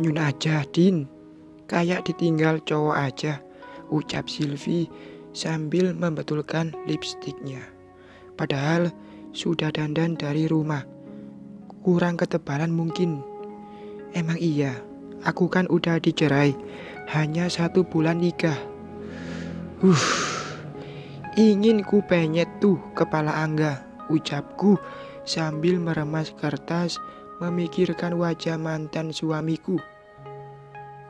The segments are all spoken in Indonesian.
Manyun aja, Din. Kayak ditinggal cowok aja, ucap Silvi sambil membetulkan lipstiknya. Padahal sudah dandan dari rumah. Kurang ketebalan mungkin. Emang iya, aku kan udah dicerai. Hanya 1 bulan nikah. Ingin ku penyet tuh kepala Angga, ucapku sambil meremas kertas memikirkan wajah mantan suamiku.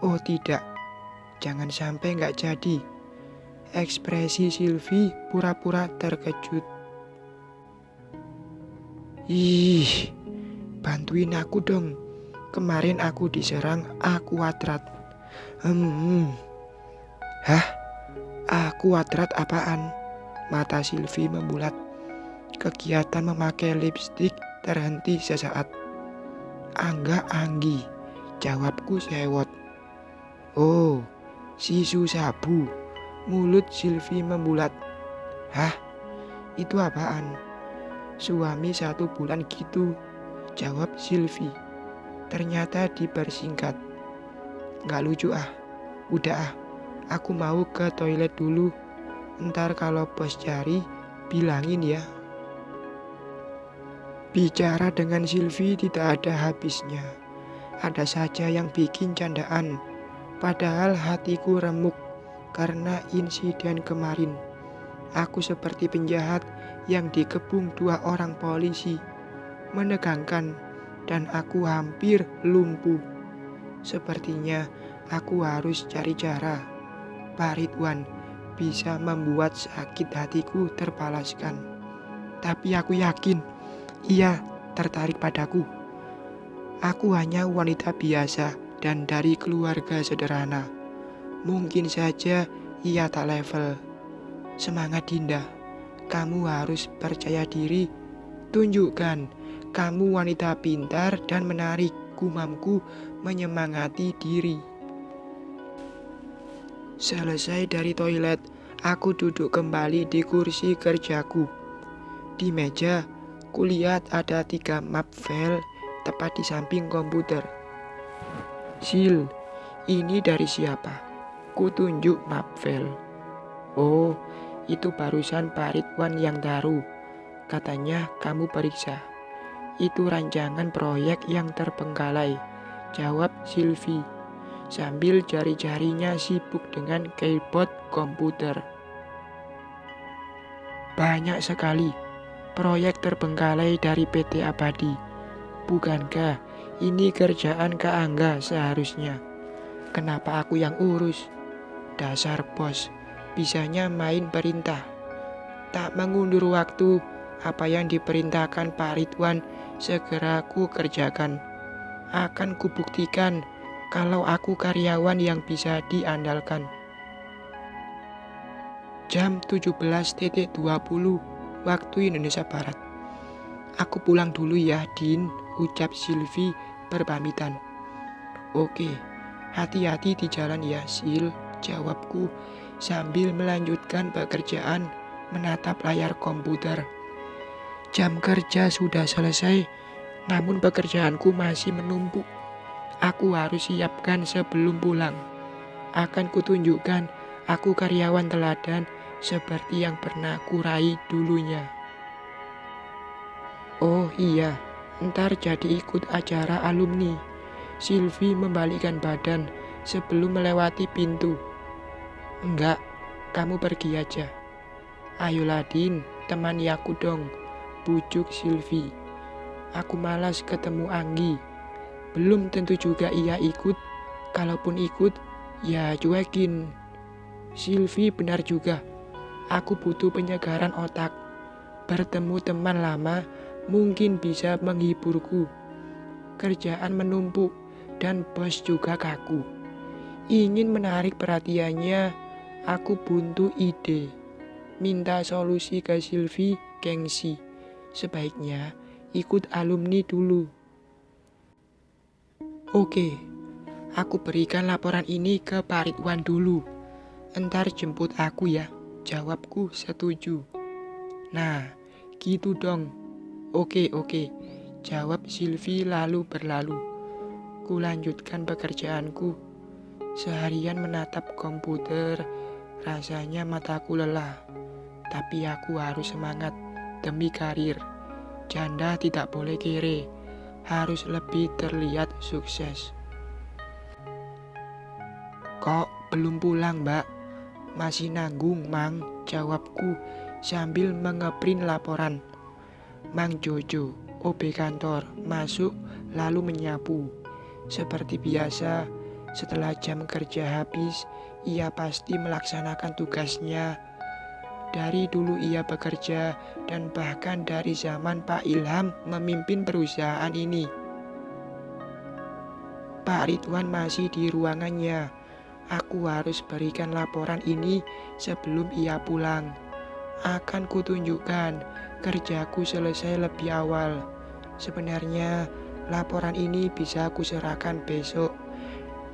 Oh tidak, jangan sampai gak jadi. Ekspresi Silvi pura-pura terkejut. Ih, bantuin aku dong. Kemarin aku diserang akuadrat. Hah? Akuadrat apaan? Mata Silvi membulat. Kegiatan memakai lipstik terhenti sesaat. Angga Anggi, jawabku sewot. Oh, sisu sabu. Mulut Silvi membulat. Hah? Itu apaan? Suami 1 bulan gitu, jawab Silvi. Ternyata dipersingkat. Gak lucu ah. Udah ah, aku mau ke toilet dulu. Ntar kalau bos cari, bilangin ya. Bicara dengan Silvi tidak ada habisnya. Ada saja yang bikin candaan. Padahal hatiku remuk karena insiden kemarin. Aku seperti penjahat yang dikepung 2 orang polisi. Menegangkan dan aku hampir lumpuh. Sepertinya aku harus cari cara. Pak Ridwan bisa membuat sakit hatiku terbalaskan. Tapi aku yakin ia tertarik padaku. Aku hanya wanita biasa dan dari keluarga sederhana. Mungkin saja ia tak level. Semangat Dinda, kamu harus percaya diri. Tunjukkan kamu wanita pintar dan menarik, gumamku menyemangati diri. Selesai dari toilet, aku duduk kembali di kursi kerjaku. Di meja, kulihat ada 3 map file tepat di samping komputer. Sil, ini dari siapa? Kutunjuk map file. Oh, itu barusan Pak Ridwan yang taruh. Katanya kamu periksa. Itu rancangan proyek yang terbengkalai, jawab Silvi sambil jari-jarinya sibuk dengan keyboard komputer. Banyak sekali proyek terbengkalai dari PT Abadi. Bukankah ini kerjaan Kak Angga seharusnya? Kenapa aku yang urus? Dasar bos, bisanya main perintah. Tak mengundur waktu, apa yang diperintahkan Pak Ridwan segera ku kerjakan. Akan kubuktikan kalau aku karyawan yang bisa diandalkan. Jam 17.20 waktu Indonesia Barat. Aku pulang dulu ya, Din, ucap Silvi berpamitan. Oke, hati-hati di jalan ya, Sil, jawabku sambil melanjutkan pekerjaan menatap layar komputer. Jam kerja sudah selesai, namun pekerjaanku masih menumpuk. Aku harus siapkan sebelum pulang. Akan kutunjukkan aku karyawan teladan seperti yang pernah kurai dulunya. Oh iya, ntar jadi ikut acara alumni. Silvi membalikkan badan sebelum melewati pintu. Enggak, kamu pergi aja. Ayolah Din, temani aku dong, bujuk Silvi. Aku malas ketemu Anggi. Belum tentu juga ia ikut. Kalaupun ikut, ya cuekin. Silvi benar juga. Aku butuh penyegaran otak. Bertemu teman lama mungkin bisa menghiburku. Kerjaan menumpuk dan bos juga kaku. Ingin menarik perhatiannya, aku buntu ide. Minta solusi ke Silvi, gengsi. Sebaiknya ikut alumni dulu. Oke, aku berikan laporan ini ke Pak Ridwan dulu. Entar jemput aku ya, jawabku setuju. Nah, gitu dong. Oke, jawab Silvi lalu berlalu. Kulanjutkan pekerjaanku. Seharian menatap komputer, rasanya mataku lelah. Tapi aku harus semangat demi karir. Janda tidak boleh kere, harus lebih terlihat sukses. Kok belum pulang, Mbak? Masih nanggung, Mang, jawabku sambil mengeprint laporan. Mang Jojo, OB kantor, masuk lalu menyapu. Seperti biasa, setelah jam kerja habis, ia pasti melaksanakan tugasnya. Dari dulu ia bekerja dan bahkan dari zaman Pak Ilham memimpin perusahaan ini. Pak Ridwan masih di ruangannya. Aku harus berikan laporan ini sebelum ia pulang. Akan kutunjukkan kerjaku selesai lebih awal. Sebenarnya laporan ini bisa kuserahkan besok.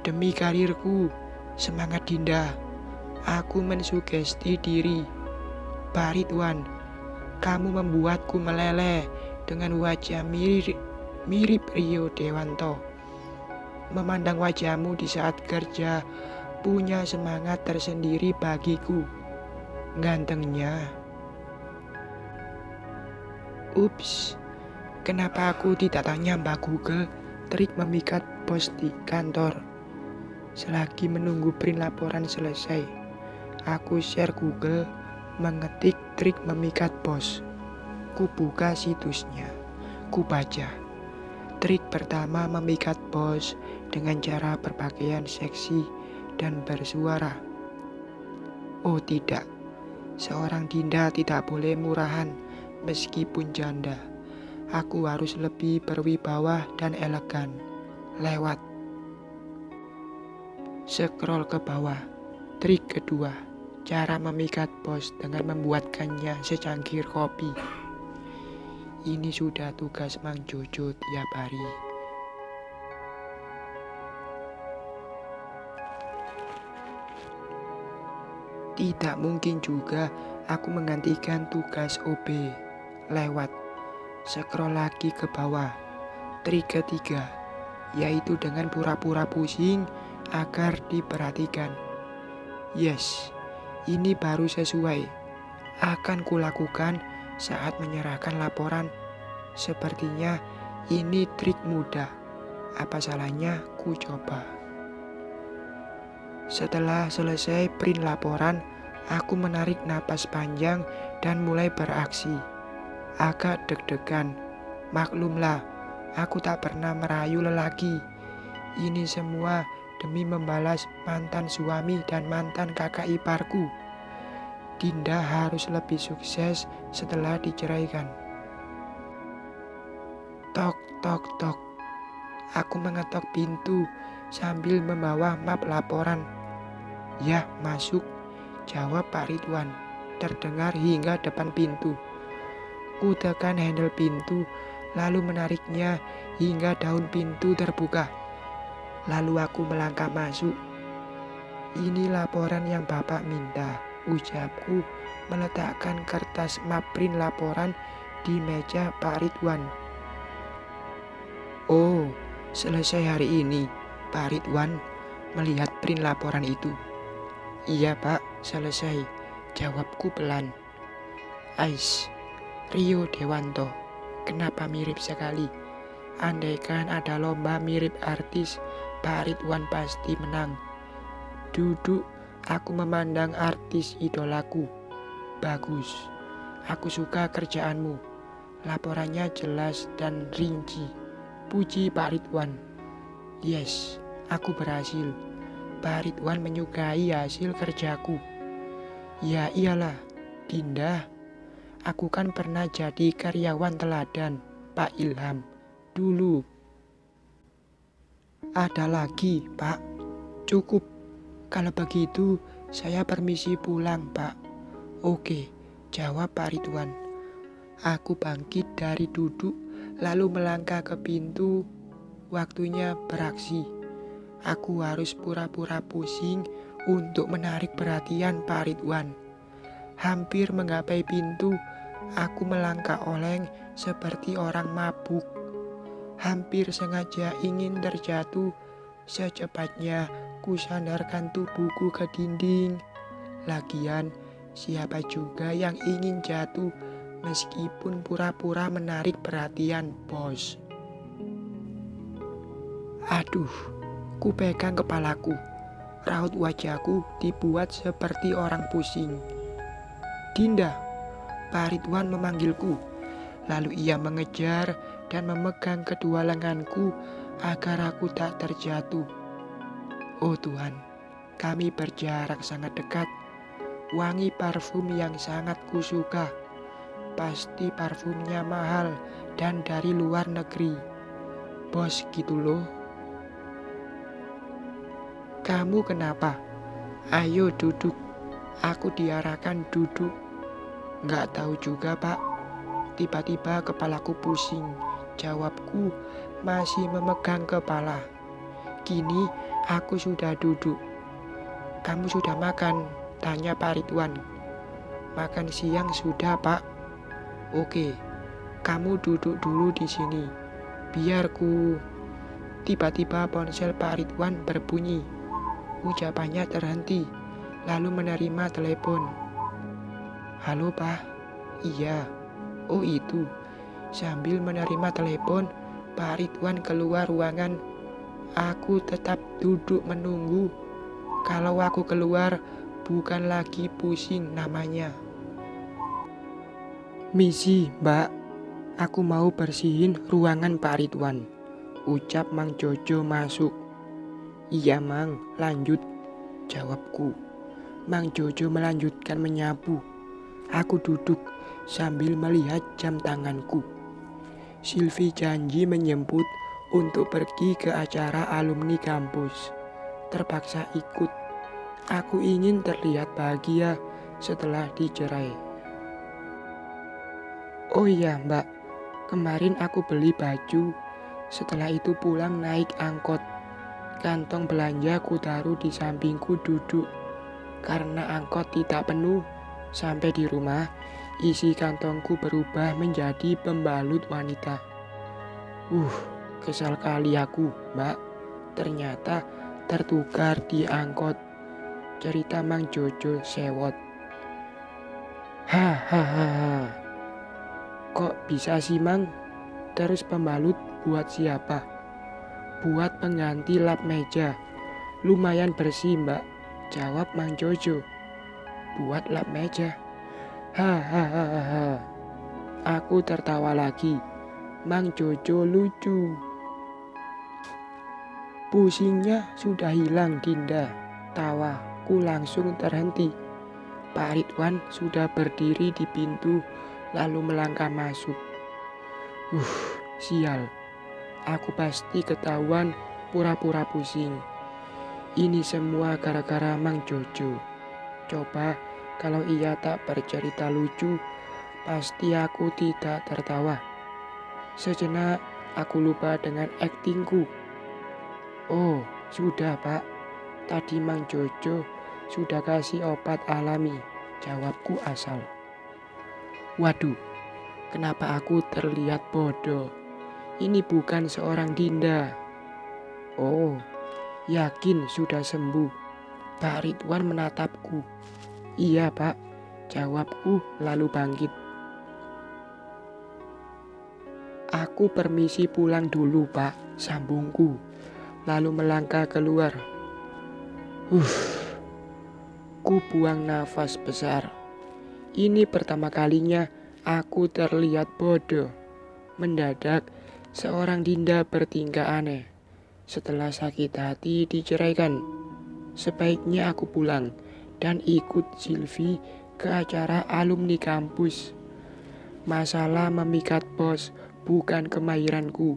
Demi karirku, semangat Dinda. Aku mensugesti diri. Pak Ridwan, kamu membuatku meleleh dengan wajah mirip Rio Dewanto. Memandang wajahmu di saat kerja punya semangat tersendiri bagiku. Gantengnya. Ups, kenapa aku tidak tanya Mbak Google trik memikat bos di kantor? Selagi menunggu print laporan selesai, aku share Google mengetik trik memikat bos. Ku buka situsnya, ku baca. Trik pertama memikat bos dengan cara berpakaian seksi dan bersuara. Oh tidak, seorang Dinda tidak boleh murahan meskipun janda. Aku harus lebih berwibawa dan elegan. Lewat. Scroll ke bawah. Trik kedua, cara memikat bos dengan membuatkannya secangkir kopi. Ini sudah tugas Mang Jojo tiap hari. Tidak mungkin juga aku menggantikan tugas OB. Lewat. Scroll lagi ke bawah. Trik ketiga, yaitu dengan pura-pura pusing agar diperhatikan. Yes, ini baru sesuai. Akan kulakukan saat menyerahkan laporan. Sepertinya ini trik mudah. Apa salahnya ku coba. Setelah selesai print laporan, aku menarik napas panjang dan mulai beraksi. Agak deg-degan. Maklumlah, aku tak pernah merayu lelaki. Ini semua demi membalas mantan suami dan mantan kakak iparku. Dinda harus lebih sukses setelah diceraikan. Tok, tok, tok. Aku mengetok pintu sambil membawa map laporan. Ya, masuk, jawab Pak Ridwan, terdengar hingga depan pintu. Ku tekan handle pintu, lalu menariknya hingga daun pintu terbuka. Lalu aku melangkah masuk. Ini laporan yang Bapak minta, ucapku meletakkan kertas map print laporan di meja Pak Ridwan. Oh, selesai hari ini, Pak Ridwan melihat print laporan itu. Iya Pak, selesai, jawabku pelan. Ais, Rio Dewanto, kenapa mirip sekali? Andaikan ada lomba mirip artis, Pak Ridwan pasti menang. Duduk, aku memandang artis idolaku. Bagus, aku suka kerjaanmu. Laporannya jelas dan rinci. Puji Pak Ridwan. Yes, aku berhasil. Pak Ridwan menyukai hasil kerjaku. Ya iyalah, Dinda. Aku kan pernah jadi karyawan teladan Pak Ilham dulu. Ada lagi, Pak? Cukup. Kalau begitu, saya permisi pulang, Pak. Oke, jawab Pak Ridwan. Aku bangkit dari duduk, lalu melangkah ke pintu. Waktunya beraksi. Aku harus pura-pura pusing untuk menarik perhatian Pak Ridwan. Hampir menggapai pintu, aku melangkah oleng seperti orang mabuk. Hampir sengaja ingin terjatuh. Secepatnya ku sandarkan tubuhku ke dinding. Lagian siapa juga yang ingin jatuh meskipun pura-pura menarik perhatian bos. Aduh, ku pegang kepalaku. Raut wajahku dibuat seperti orang pusing. Dinda, Pak Ridwan memanggilku. Lalu ia mengejar dan memegang kedua lenganku agar aku tak terjatuh. Oh Tuhan, kami berjarak sangat dekat. Wangi parfum yang sangat kusuka. Pasti parfumnya mahal dan dari luar negeri. Bos gitu loh. Kamu kenapa? Ayo duduk. Aku diarahkan duduk. Nggak tahu juga pak. Tiba-tiba kepalaku pusing. Jawabku masih memegang kepala. Kini aku sudah duduk. Kamu sudah makan? Tanya Pak Ridwan. Makan siang sudah pak. Oke, kamu duduk dulu di sini. Biarku. Tiba-tiba ponsel Pak Ridwan berbunyi. Ucapannya terhenti, lalu menerima telepon. Halo Pak, iya, oh itu. Sambil menerima telepon, Pak Ridwan keluar ruangan. Aku tetap duduk menunggu. Kalau aku keluar, bukan lagi pusing namanya. Misi, Mbak, aku mau bersihin ruangan Pak Ridwan. Ucap Mang Jojo masuk. Iya Mang, lanjut, jawabku. Mang Jojo melanjutkan menyapu. Aku duduk sambil melihat jam tanganku. Silvi janji menjemput untuk pergi ke acara alumni kampus. Terpaksa ikut. Aku ingin terlihat bahagia setelah dicerai. Oh iya Mbak, kemarin aku beli baju. Setelah itu pulang naik angkot. Kantong belanja ku taruh di sampingku duduk. Karena angkot tidak penuh, sampai di rumah, isi kantongku berubah menjadi pembalut wanita. Kesal kali aku, Mbak. Ternyata tertukar di angkot. Cerita Mang Jojo sewot. Hahaha. Kok bisa sih Mang? Terus pembalut buat siapa? Buat pengganti lap meja. Lumayan bersih mbak, jawab Mang Jojo. Buat lap meja. Hahaha. Aku tertawa lagi. Mang Jojo lucu. Pusingnya sudah hilang Dinda. Tawaku langsung terhenti. Pak Ridwan sudah berdiri di pintu lalu melangkah masuk. Sial. Aku pasti ketahuan pura-pura pusing. Ini semua gara-gara Mang Jojo. Coba kalau ia tak bercerita lucu, pasti aku tidak tertawa. Sejenak aku lupa dengan aktingku. Oh, sudah Pak. Tadi Mang Jojo sudah kasih obat alami, jawabku asal. Waduh, kenapa aku terlihat bodoh? Ini bukan seorang Dinda. Oh, yakin sudah sembuh? Pak Ridwan menatapku. Iya Pak, jawabku lalu bangkit. Aku permisi pulang dulu Pak, sambungku. Lalu melangkah keluar. Ku buang nafas besar. Ini pertama kalinya aku terlihat bodoh. Mendadak seorang Dinda bertingkah aneh. Setelah sakit hati diceraikan, sebaiknya aku pulang dan ikut Silvi ke acara alumni kampus. Masalah memikat bos bukan kemahiranku.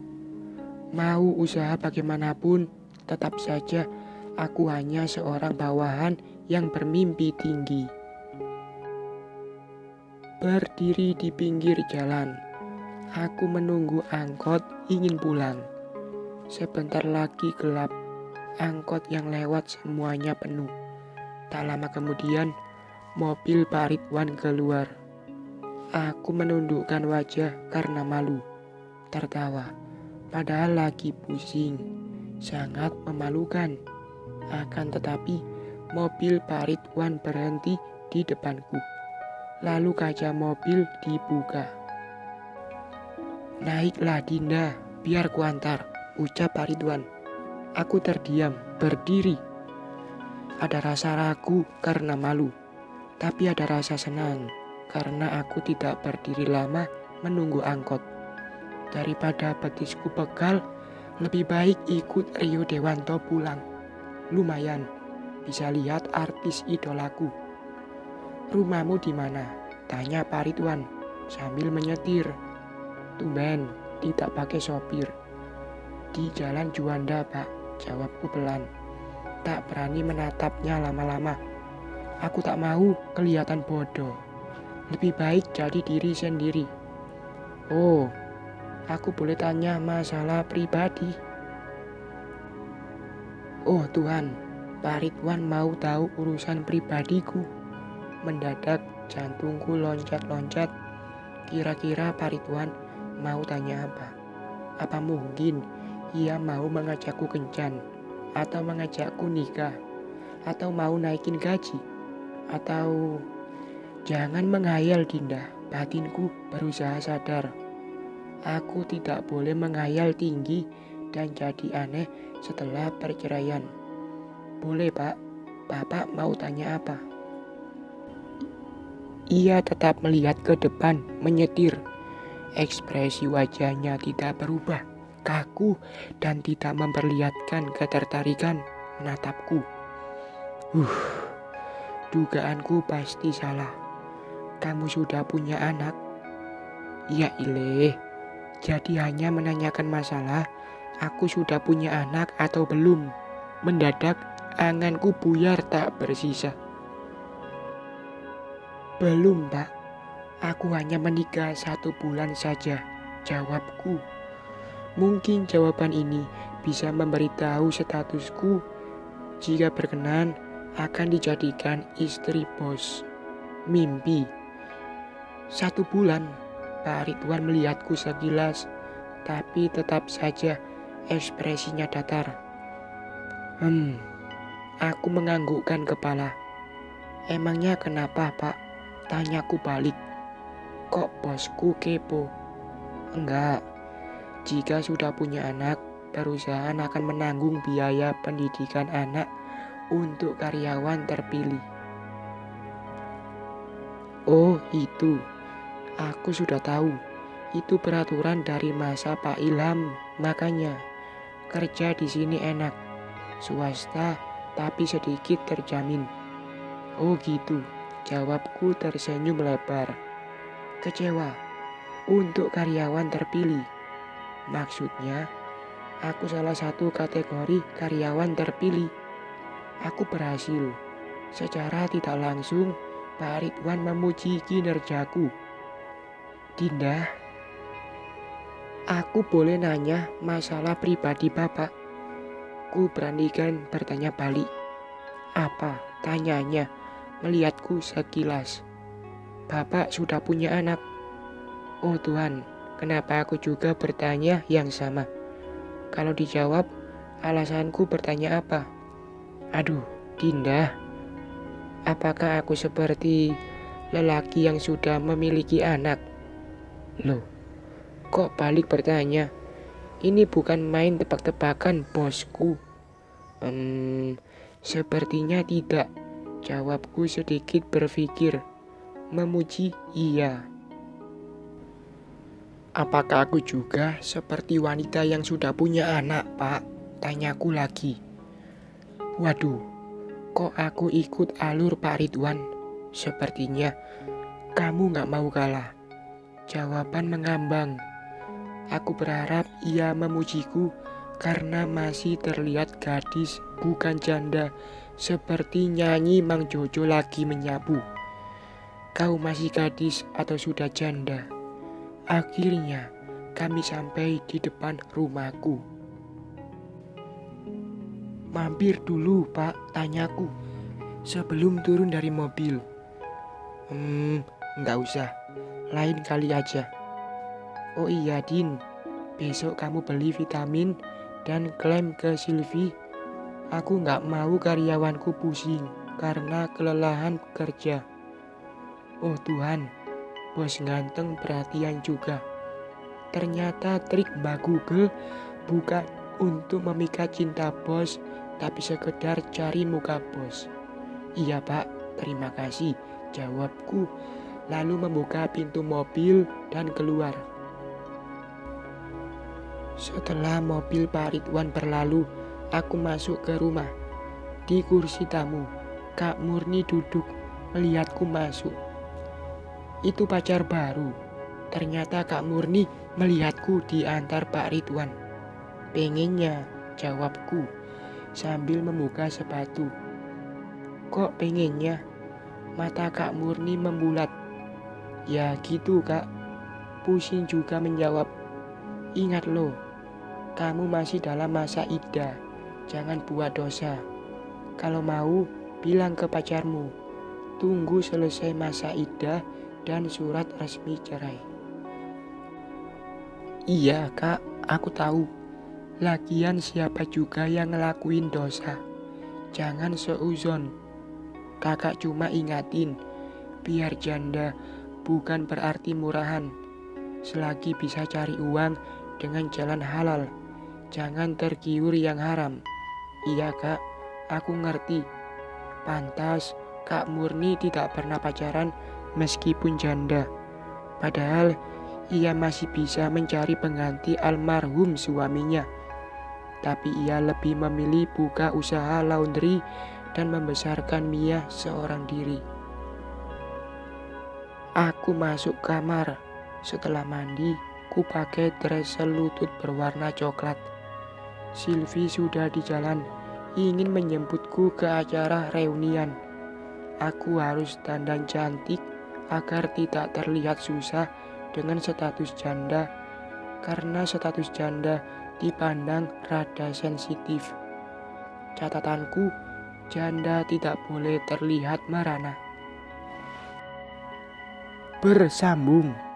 Mau usaha bagaimanapun, tetap saja aku hanya seorang bawahan yang bermimpi tinggi. Berdiri di pinggir jalan, aku menunggu angkot ingin pulang. Sebentar lagi gelap, angkot yang lewat semuanya penuh. Tak lama kemudian, mobil Pak Ridwan keluar. Aku menundukkan wajah karena malu. Tertawa, padahal lagi pusing. Sangat memalukan. Akan tetapi, mobil Pak Ridwan berhenti di depanku. Lalu kaca mobil dibuka. "Naiklah Dinda, biar kuantar," ucap Pak Ridwan. Aku terdiam, berdiri. Ada rasa ragu karena malu, tapi ada rasa senang karena aku tidak berdiri lama menunggu angkot. Daripada betisku pegal, lebih baik ikut Rio Dewanto pulang. Lumayan, bisa lihat artis idolaku. "Rumahmu di mana?" tanya Pak Ridwan sambil menyetir. "Tumben, tidak pakai sopir." "Di Jalan Juanda, Pak," jawabku pelan. Tak berani menatapnya lama-lama. Aku tak mau kelihatan bodoh. Lebih baik jadi diri sendiri. "Oh, aku boleh tanya masalah pribadi?" "Oh Tuhan, Pak Ridwan mau tahu urusan pribadiku." Mendadak jantungku loncat-loncat. Kira-kira Pak Ridwan mau tanya apa? Apa mungkin ia mau mengajakku kencan? Atau mengajakku nikah? Atau mau naikin gaji? Atau... Jangan menghayal Dinda, batinku berusaha sadar. Aku tidak boleh menghayal tinggi dan jadi aneh setelah perceraian. "Boleh Pak, Bapak mau tanya apa?" Ia tetap melihat ke depan, menyetir. Ekspresi wajahnya tidak berubah, kaku dan tidak memperlihatkan ketertarikan menatapku. Dugaanku pasti salah. "Kamu sudah punya anak?" "Ya ileh, jadi hanya menanyakan masalah aku sudah punya anak atau belum." Mendadak anganku buyar tak bersisa. "Belum Pak, aku hanya menikah 1 bulan saja," jawabku. Mungkin jawaban ini bisa memberitahu statusku. Jika berkenan, akan dijadikan istri bos. Mimpi. 1 bulan. Pak Ridwan melihatku sekilas, tapi tetap saja ekspresinya datar. Aku menganggukkan kepala. "Emangnya kenapa Pak?" tanyaku balik. Kok bosku kepo? "Enggak. Jika sudah punya anak, perusahaan akan menanggung biaya pendidikan anak untuk karyawan terpilih." "Oh itu, aku sudah tahu. Itu peraturan dari masa Pak Ilham. Makanya kerja di sini enak. Swasta tapi sedikit terjamin." "Oh gitu," jawabku tersenyum lebar. Kecewa. Untuk karyawan terpilih. Maksudnya, aku salah satu kategori karyawan terpilih. Aku berhasil. Secara tidak langsung, Pak Ridwan memuji kinerjaku. "Dinda, aku boleh nanya masalah pribadi Bapak?" Ku beranikan bertanya balik. "Apa?" tanyanya, melihatku sekilas. "Bapak sudah punya anak." Oh Tuhan, kenapa aku juga bertanya yang sama? Kalau dijawab, alasanku bertanya apa? Aduh, Dinda, apakah aku seperti lelaki yang sudah memiliki anak? Loh, kok balik bertanya? Ini bukan main tebak-tebakan, bosku. Sepertinya tidak. Jawabku sedikit berpikir. Memuji, iya. "Apakah aku juga seperti wanita yang sudah punya anak, Pak?" tanyaku lagi. Waduh, kok aku ikut alur Pak Ridwan? Sepertinya kamu gak mau kalah. Jawaban mengambang. Aku berharap ia memujiku karena masih terlihat gadis, bukan janda, seperti nyanyi Mang Jojo lagi menyapu. "Kau masih gadis atau sudah janda?" Akhirnya kami sampai di depan rumahku. "Mampir dulu Pak," tanyaku sebelum turun dari mobil. Nggak usah, lain kali aja." "Oh iya Din, Besok kamu beli vitamin dan klaim ke Sylvie. Aku nggak mau karyawanku pusing karena kelelahan kerja. Oh Tuhan, bos ganteng perhatian juga. Ternyata trik Mbak Google bukan untuk memikat cinta bos, tapi sekedar cari muka bos. Iya Pak, terima kasih, jawabku, lalu membuka pintu mobil dan keluar. Setelah mobil Pak Ridwan berlalu, aku masuk ke rumah. Di kursi tamu, Kak Murni duduk melihatku masuk. Itu pacar baru. Ternyata Kak Murni melihatku di antar Pak Ridwan. Pengennya, jawabku sambil membuka sepatu. Kok pengennya? Mata Kak Murni membulat. Ya gitu Kak, pusing juga menjawab. Ingat loh, kamu masih dalam masa iddah, jangan buat dosa. Kalau mau, bilang ke pacarmu, tunggu selesai masa iddah dan surat resmi cerai. Iya Kak, aku tahu. Lagian siapa juga yang ngelakuin dosa. Jangan seuzon. Kakak cuma ingatin, biar janda bukan berarti murahan. Selagi bisa cari uang dengan jalan halal, jangan tergiur yang haram. Iya Kak, aku ngerti. Pantas Kak Murni tidak pernah pacaran meskipun janda. Padahal ia masih bisa mencari pengganti almarhum suaminya. Tapi ia lebih memilih buka usaha laundry dan membesarkan Mia seorang diri. Aku masuk kamar. Setelah mandi, ku pakai dress selutut berwarna coklat. Sylvie sudah di jalan, ingin menjemputku ke acara reunian. Aku harus dandan cantik agar tidak terlihat susah dengan status janda, karena status janda dipandang rada sensitif. Catatanku, janda tidak boleh terlihat merana. Bersambung.